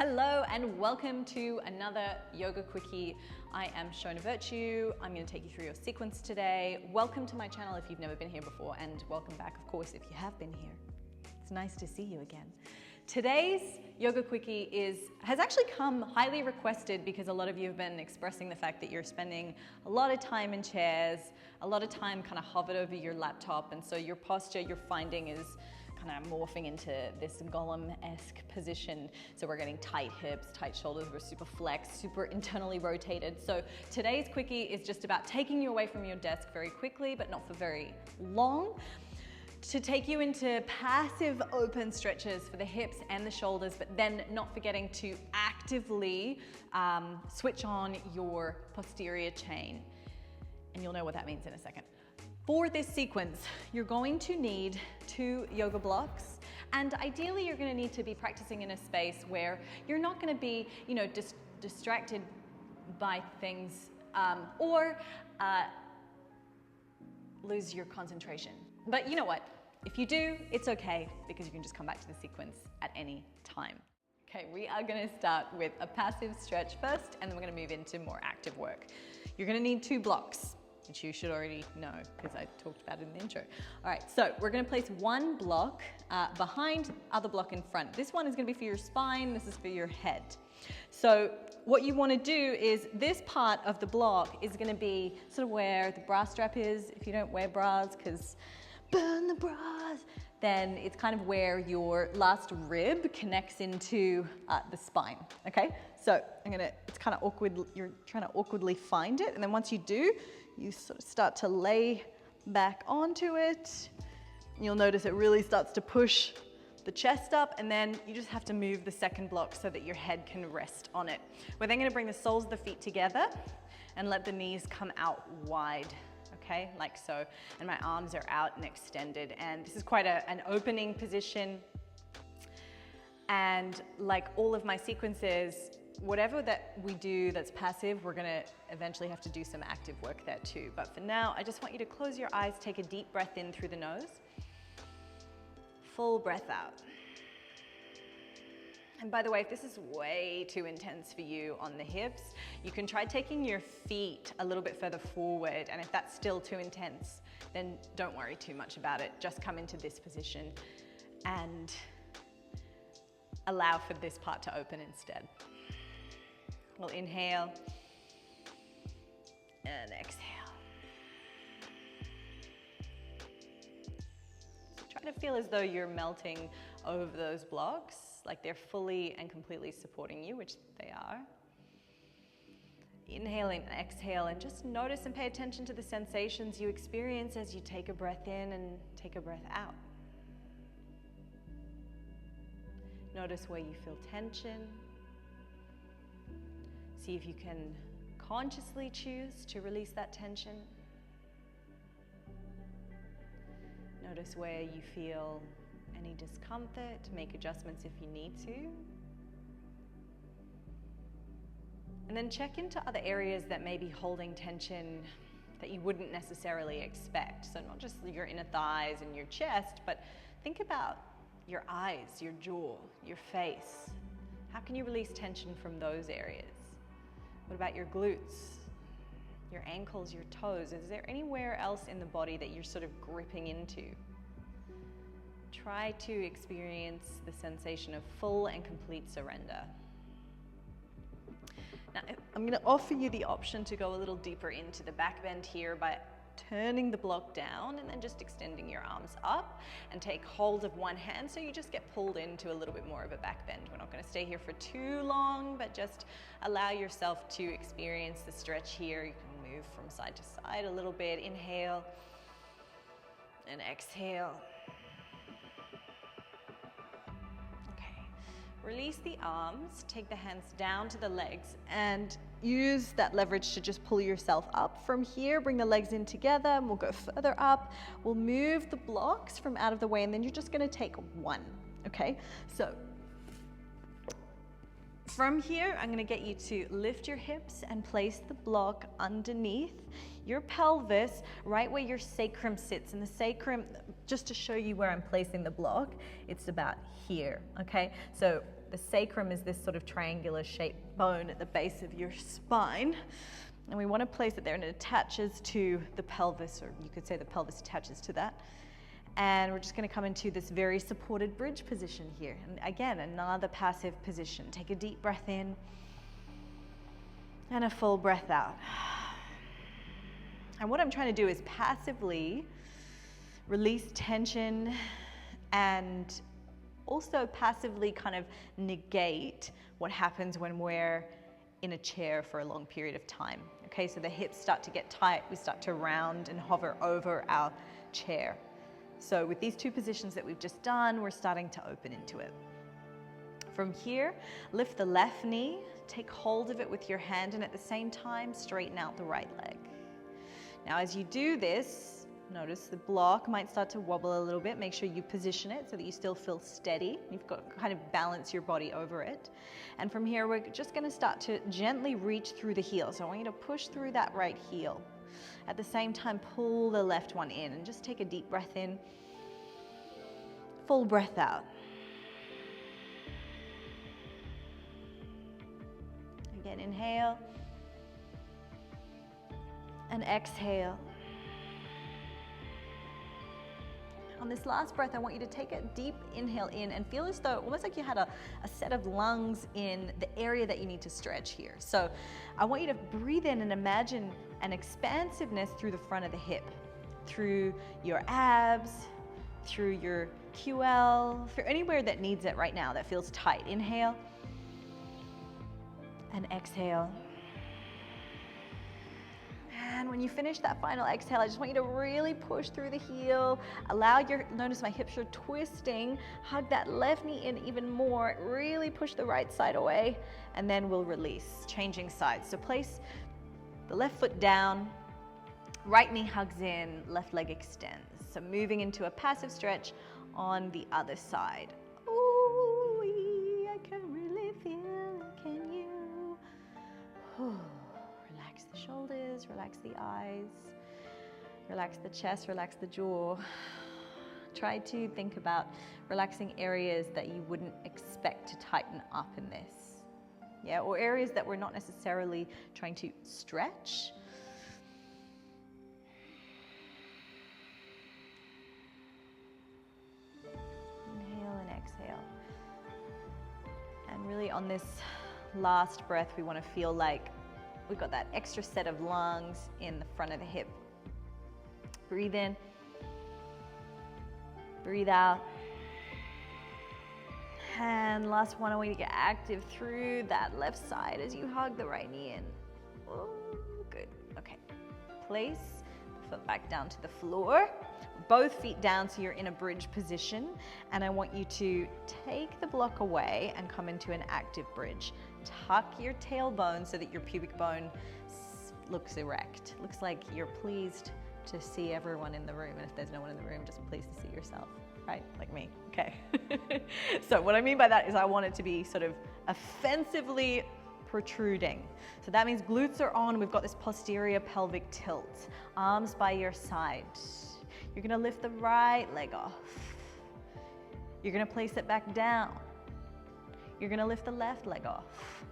Hello and welcome to another Yoga Quickie. I am Shona Vertue. I'm going to take you through your sequence today. Welcome to my channel if you've never been here before, and welcome back, of course, if you have been here. It's nice to see you again. Today's Yoga Quickie has actually come highly requested because a lot of you have been expressing the fact that you're spending a lot of time in chairs, a lot of time kind of hovered over your laptop, and so your posture you're finding is kind of morphing into this golem-esque position. So we're getting tight hips, tight shoulders, we're super flexed, super internally rotated. So today's quickie is just about taking you away from your desk very quickly, but not for very long, to take you into passive open stretches for the hips and the shoulders, but then not forgetting to actively switch on your posterior chain. And you'll know what that means in a second. For this sequence, you're going to need 2 yoga blocks, and ideally you're going to need to be practicing in a space where you're not going to be, distracted by things or lose your concentration. But you know what? If you do, it's okay, because you can just come back to the sequence at any time. Okay, we are going to start with a passive stretch first, and then we're going to move into more active work. You're going to need 2 blocks, which you should already know because I talked about it in the intro. All right, so we're gonna place one block behind, other block in front. This one is gonna be for your spine, this is for your head. So what you wanna do is this part of the block is gonna be sort of where the bra strap is. If you don't wear bras, because burn the bras, then it's kind of where your last rib connects into the spine, okay? So it's kind of awkward, you're trying to awkwardly find it, and then once you do, you sort of start to lay back onto it. You'll notice it really starts to push the chest up, and then you just have to move the second block so that your head can rest on it. We're then gonna bring the soles of the feet together and let the knees come out wide, okay, like so. And my arms are out and extended, and this is quite an opening position. And like all of my sequences, whatever that we do that's passive, we're gonna eventually have to do some active work there too. But for now, I just want you to close your eyes, take a deep breath in through the nose, full breath out. And by the way, if this is way too intense for you on the hips, you can try taking your feet a little bit further forward, and if that's still too intense, then don't worry too much about it. Just come into this position and allow for this part to open instead. We'll inhale and exhale. So try to feel as though you're melting over those blocks, like they're fully and completely supporting you, which they are. Inhale and exhale, and just notice and pay attention to the sensations you experience as you take a breath in and take a breath out. Notice where you feel tension. See if you can consciously choose to release that tension. Notice where you feel any discomfort, make adjustments if you need to. And then check into other areas that may be holding tension that you wouldn't necessarily expect. So not just your inner thighs and your chest, but think about your eyes, your jaw, your face. How can you release tension from those areas? What about your glutes, your ankles, your toes? Is there anywhere else in the body that you're sort of gripping into? Try to experience the sensation of full and complete surrender. Now, I'm going to offer you the option to go a little deeper into the back bend here by turning the block down and then just extending your arms up, and take hold of one hand so you just get pulled into a little bit more of a back bend. We're not going to stay here for too long, but just allow yourself to experience the stretch here. You can move from side to side a little bit. Inhale and exhale. Release the arms, take the hands down to the legs, and use that leverage to just pull yourself up from here. Bring the legs in together, and we'll go further up. We'll move the blocks from out of the way, and then you're just gonna take one, okay? So from here, I'm gonna get you to lift your hips and place the block underneath your pelvis, right where your sacrum sits. And the sacrum, just to show you where I'm placing the block, it's about here, okay? So the sacrum is this sort of triangular shaped bone at the base of your spine. And we want to place it there, and it attaches to the pelvis, or you could say the pelvis attaches to that. And we're just going to come into this very supported bridge position here. And again, another passive position. Take a deep breath in and a full breath out. And what I'm trying to do is passively release tension and also passively kind of negate what happens when we're in a chair for a long period of time. Okay, so the hips start to get tight, we start to round and hover over our chair. So with these two positions that we've just done, we're starting to open into it. From here, lift the left knee, take hold of it with your hand, and at the same time, straighten out the right leg. Now, as you do this, notice the block might start to wobble a little bit. Make sure you position it so that you still feel steady. You've got to kind of balance your body over it. And from here, we're just going to start to gently reach through the heel. So I want you to push through that right heel. At the same time, pull the left one in and just take a deep breath in, full breath out. Again, inhale and exhale. On this last breath, I want you to take a deep inhale in and feel as though, almost like you had a set of lungs in the area that you need to stretch here. So I want you to breathe in and imagine an expansiveness through the front of the hip, through your abs, through your QL, through anywhere that needs it right now, that feels tight. Inhale and exhale. And when you finish that final exhale, I just want you to really push through the heel. Notice my hips are twisting. Hug that left knee in even more. Really push the right side away, and then we'll release, changing sides. So place the left foot down, right knee hugs in, left leg extends. So moving into a passive stretch on the other side. Ooh, I can really feel it, can you? Relax the shoulders, relax the eyes, relax the chest, relax the jaw. Try to think about relaxing areas that you wouldn't expect to tighten up in this. Yeah, or areas that we're not necessarily trying to stretch. Inhale and exhale. And really on this last breath, we want to feel like we've got that extra set of lungs in the front of the hip. Breathe in, breathe out. And last one, I want you to get active through that left side as you hug the right knee in. Oh, good. Okay. Place the foot back down to the floor. Both feet down so you're in a bridge position. And I want you to take the block away and come into an active bridge. Tuck your tailbone so that your pubic bone looks erect. Looks like you're pleased to see everyone in the room. And if there's no one in the room, just pleased to see yourself, right? Like me, okay. So what I mean by that is I want it to be sort of offensively protruding. So that means glutes are on. We've got this posterior pelvic tilt. Arms by your side. You're gonna lift the right leg off. You're gonna place it back down. You're gonna lift the left leg off.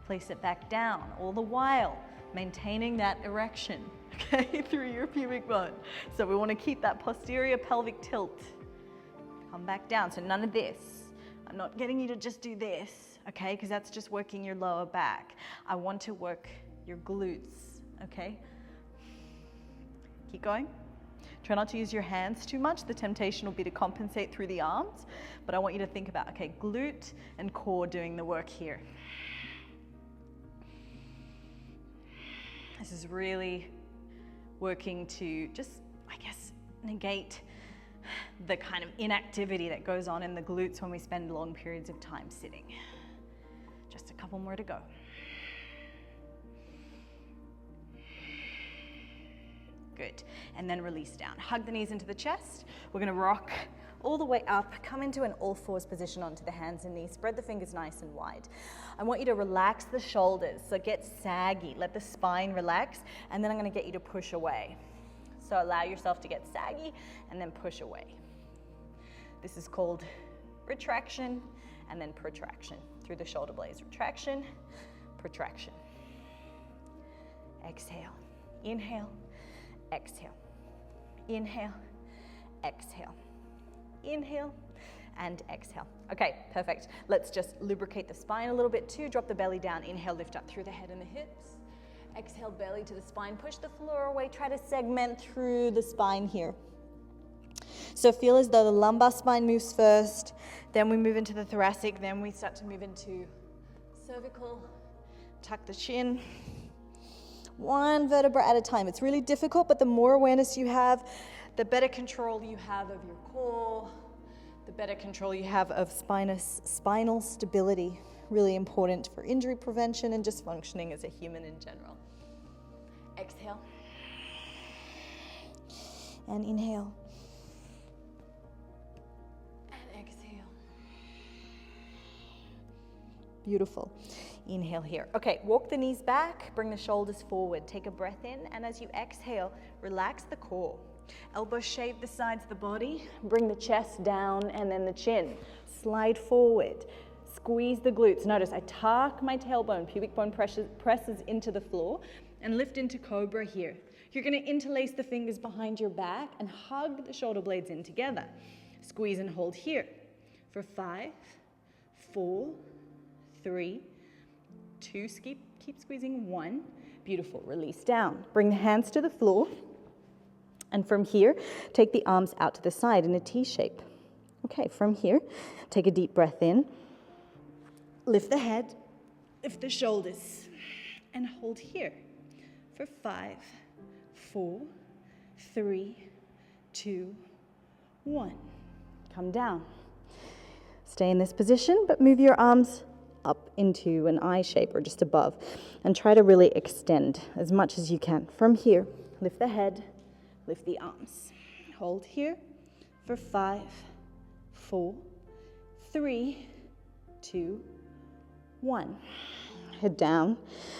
Place it back down, all the while maintaining that erection, okay, through your pubic bone. So we wanna keep that posterior pelvic tilt. Come back down, so none of this. I'm not getting you to just do this, okay, because that's just working your lower back. I want to work your glutes, okay? Keep going. Try not to use your hands too much. The temptation will be to compensate through the arms, but I want you to think about, okay, glute and core doing the work here. This is really working to just, I guess, negate the kind of inactivity that goes on in the glutes when we spend long periods of time sitting. Just a couple more to go. Good. And then release down. Hug the knees into the chest. We're going to rock all the way up. Come into an all fours position onto the hands and knees. Spread the fingers nice and wide. I want you to relax the shoulders. So get saggy. Let the spine relax. And then I'm going to get you to push away. So allow yourself to get saggy and then push away. This is called retraction and then protraction through the shoulder blades. Retraction, protraction. Exhale, inhale, exhale, inhale, exhale, inhale, and exhale. Okay, perfect. Let's just lubricate the spine a little bit too. Drop the belly down, inhale, lift up through the head and the hips. Exhale, belly to the spine, push the floor away, try to segment through the spine here. So feel as though the lumbar spine moves first, then we move into the thoracic, then we start to move into cervical, tuck the chin. One vertebra at a time. It's really difficult, but the more awareness you have, the better control you have of your core, the better control you have of spinal stability. Really important for injury prevention and just functioning as a human in general. Exhale. And inhale. And exhale. Beautiful. Inhale here. Okay, walk the knees back, bring the shoulders forward. Take a breath in, and as you exhale, relax the core. Elbows shave the sides of the body. Bring the chest down and then the chin. Slide forward. Squeeze the glutes. Notice I tuck my tailbone, pubic bone presses into the floor, and lift into cobra here. You're going to interlace the fingers behind your back and hug the shoulder blades in together. Squeeze and hold here for 5, 4, 3, 2, keep squeezing, 1. Beautiful, release down. Bring the hands to the floor, and from here, take the arms out to the side in a T shape. Okay, from here, take a deep breath in. Lift the head, lift the shoulders, and hold here for 5, 4, 3, 2, 1. Come down. Stay in this position, but move your arms up into an I shape or just above, and try to really extend as much as you can. From here, lift the head, lift the arms. Hold here for 5, 4, 3, 2, 1. Head down,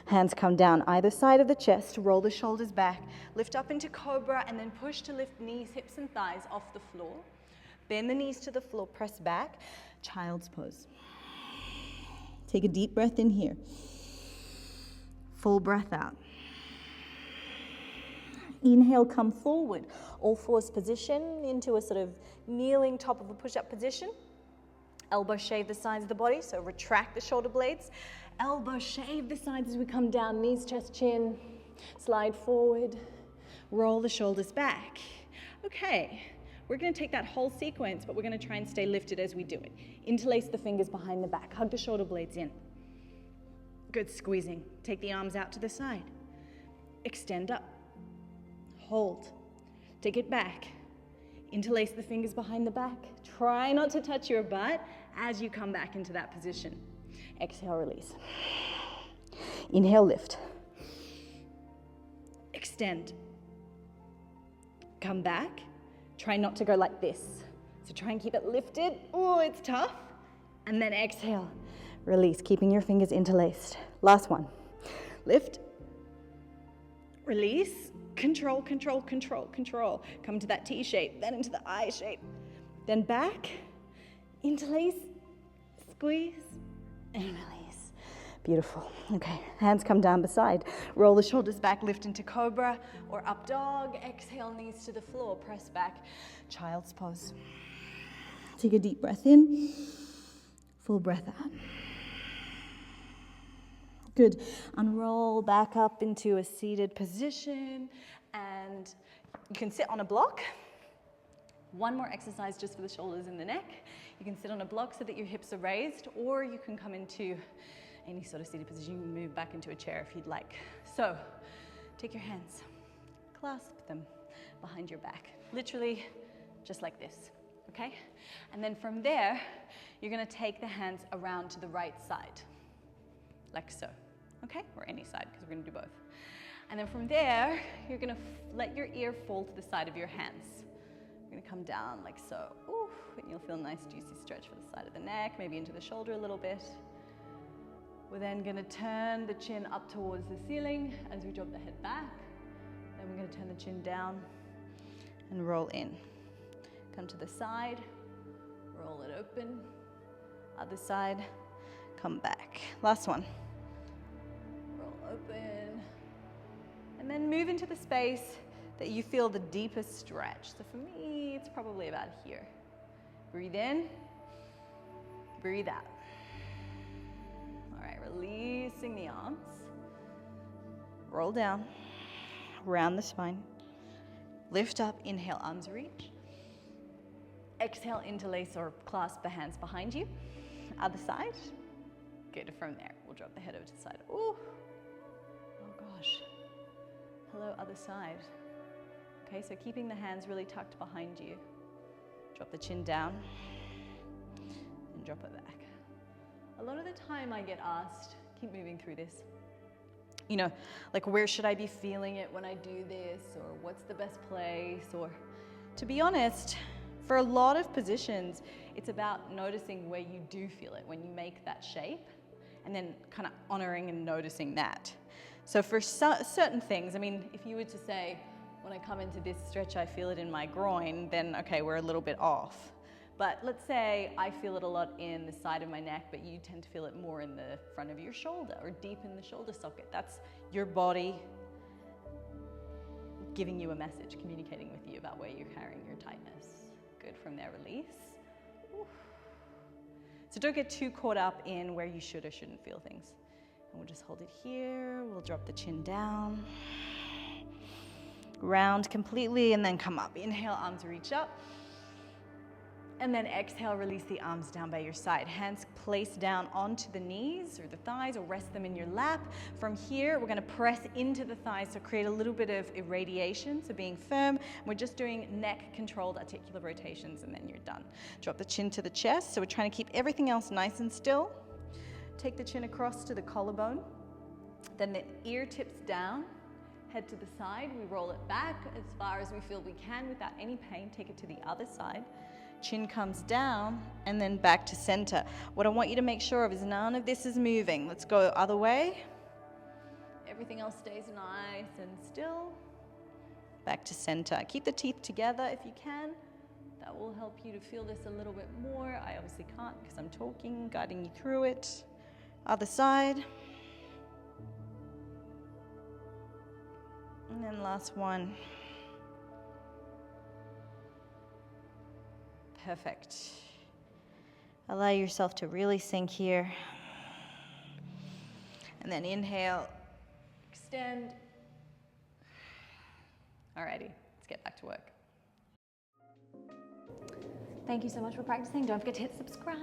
hands come down either side of the chest, roll the shoulders back, lift up into cobra, and then push to lift knees, hips, and thighs off the floor. Bend the knees to the floor, press back, child's pose. Take a deep breath in here. Full breath out. Inhale, come forward. All fours position into a sort of kneeling top of a push-up position. Elbow shave the sides of the body, so retract the shoulder blades. Elbow shave the sides as we come down, knees, chest, chin. Slide forward. Roll the shoulders back. Okay, we're going to take that whole sequence, but we're going to try and stay lifted as we do it. Interlace the fingers behind the back. Hug the shoulder blades in. Good squeezing. Take the arms out to the side. Extend up. Hold. Take it back. Interlace the fingers behind the back. Try not to touch your butt as you come back into that position. Exhale, release. Inhale, lift. Extend. Come back. Try not to go like this. So try and keep it lifted. Oh, it's tough. And then exhale. Release, keeping your fingers interlaced. Last one. Lift. Release. Control, control, control, control. Come to that T shape, then into the I shape. Then back, interlace, squeeze, and release. Beautiful. Okay, hands come down beside. Roll the shoulders back, lift into cobra or up dog. Exhale, knees to the floor, press back, child's pose. Take a deep breath in, full breath out. Good. Unroll back up into a seated position, and you can sit on a block. One more exercise just for the shoulders and the neck. You can sit on a block so that your hips are raised, or you can come into any sort of seated position. You can move back into a chair if you'd like. So take your hands, clasp them behind your back, literally just like this, okay? And then from there, you're gonna take the hands around to the right side, like so. Okay, or any side, because we're gonna do both. And then from there, you're gonna let your ear fall to the side of your hands. You're gonna come down like so. Ooh, and you'll feel a nice juicy stretch for the side of the neck, maybe into the shoulder a little bit. We're then gonna turn the chin up towards the ceiling as we drop the head back. Then we're gonna turn the chin down and roll in. Come to the side, roll it open, Other side, come back. Last one. Roll open. And then move into the space that you feel the deepest stretch. So for me, it's probably about here. Breathe in, breathe out. All right, releasing the arms. Roll down, round the spine. Lift up, inhale, arms reach. Exhale, interlace or clasp the hands behind you. Other side. Good, from there, we'll drop the head over to the side. Ooh, oh gosh. Hello, other side. Okay, so keeping the hands really tucked behind you. Drop the chin down and drop it back. A lot of the time I get asked, keep moving through this, you know, like where should I be feeling it when I do this, or what's the best place, or to be honest, for a lot of positions, it's about noticing where you do feel it when you make that shape, and then kind of honoring and noticing that. So for certain things, I mean, if you were to say, when I come into this stretch, I feel it in my groin, then okay, we're a little bit off. But let's say I feel it a lot in the side of my neck, but you tend to feel it more in the front of your shoulder or deep in the shoulder socket. That's your body giving you a message, communicating with you about where you're carrying your tightness. Good, from there, release. Oof. So don't get too caught up in where you should or shouldn't feel things. And we'll just hold it here. We'll drop the chin down. Round completely and then come up. Inhale, arms reach up. And then exhale, release the arms down by your side. Hands placed down onto the knees or the thighs, or rest them in your lap. From here, we're going to press into the thighs, so create a little bit of irradiation, so being firm. We're just doing neck-controlled articular rotations, and then you're done. Drop the chin to the chest, so we're trying to keep everything else nice and still. Take the chin across to the collarbone. Then the ear tips down. Head to the side. We roll it back as far as we feel we can without any pain. Take it to the other side. Chin comes down and then back to center. What I want you to make sure of is none of this is moving. Let's go other way. Everything else stays nice and still. Back to center. Keep the teeth together if you can. That will help you to feel this a little bit more. I obviously can't because I'm talking, guiding you through it. Other side. And then last one. Perfect. Allow yourself to really sink here. And then inhale, extend. Alrighty, let's get back to work. Thank you so much for practicing. Don't forget to hit subscribe.